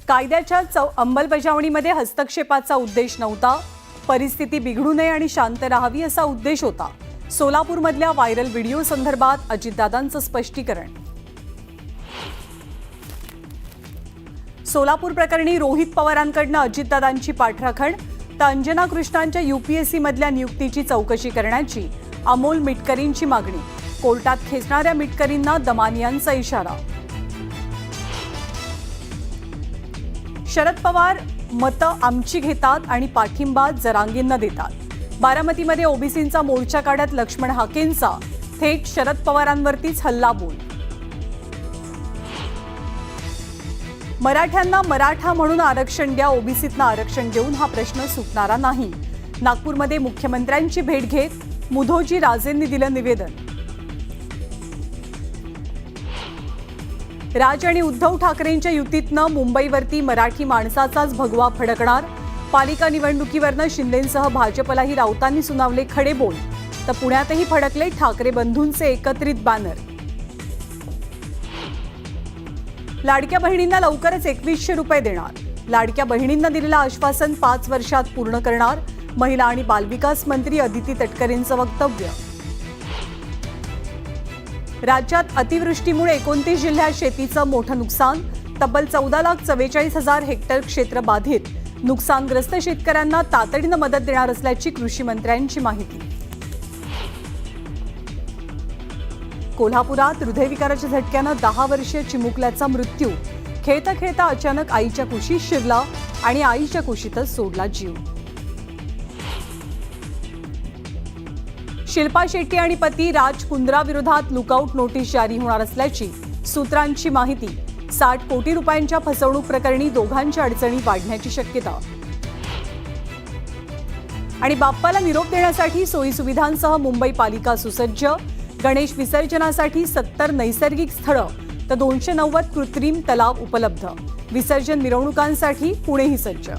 कायद्याच्या अंमलबजावणीमध्ये हस्तक्षेपाचा उद्देश नव्हता, परिस्थिती बिघडू नये आणि शांत राहावी असा उद्देश होता. सोलापूरमधल्या व्हायरल व्हिडिओ संदर्भात अजितदादांचं स्पष्टीकरण. सोलापूर प्रकरणी रोहित पवारांकडून अजितदादांची पाठराखण, तर अंजना कृष्णांच्या UPSC मधल्या नियुक्तीची चौकशी करण्याची अमोल मिटकरींची मागणी. कोर्टात खेचणाऱ्या मिटकरींना दमानियांचा इशारा. शरद पवार मतं आमची घेतात आणि पाठिंबा जरांगींना देतात. बारामतीमध्ये ओबीसींचा मोर्चा काढत लक्ष्मण हाकेंचा थेट शरद पवारांवरतीच हल्लाबोल. मराठ्यांना मराठा म्हणून आरक्षण द्या, ओबीसीतना आरक्षण देऊन हा प्रश्न सुटणारा नाही. नागपूरमध्ये मुख्यमंत्र्यांची भेट घेत मुधोजी राजेंनी दिलं निवेदन. राज आणि उद्धव ठाकरेंच्या युतीतनं मुंबईवरती मराठी माणसाचाच भगवा फडकणार. पालिका निवडणुकीवरनं शिंदेंसह भाजपलाही राऊतांनी सुनावले खडे बोल, तर पुण्यातही फडकले ठाकरे बंधूंचे एकत्रित बॅनर. लाडक्या बहिणींना लवकरच 2100 रुपये देणार. लाडक्या बहिणींना दिलेलं आश्वासन 5 वर्षात पूर्ण करणार. महिला आणि बालविकास मंत्री अदिती तटकरेंचं वक्तव्य. राज्यात अतिवृष्टीमुळे 29 जिल्ह्यात शेतीचं मोठं नुकसान. तब्बल 14,44,000 हेक्टर क्षेत्र बाधित. नुकसानग्रस्त शेतकऱ्यांना तातडीनं मदत देणार असल्याची कृषी मंत्र्यांची माहिती. कोल्हापुरात हृदयविकाराच्या झटक्यानं 10 वर्षीय चिमुकल्याचा मृत्यू. खेळता खेळता अचानक आईच्या कुशीत शिरला आणि आईच्या कुशीतच सोडला जीव. शिल्पा शेट्टी आणि पती राज कुंद्रा विरोधात लुकआउट नोटीस जारी होणार असल्याची सूत्रांची माहिती. 60 कोटी रुपयांच्या फसवणूक प्रकरणी दोघांच्या अडचणी वाढण्याची शक्यता. आणि बाप्पाला निरोप देण्यासाठी सोयीसुविधांसह मुंबई पालिका सुसज्ज. गणेश विसर्जनासाठी 70 नैसर्गिक स्थळं तर 290 कृत्रिम तलाव उपलब्ध. विसर्जन मिरवणुकांसाठी पुणेही सज्ज.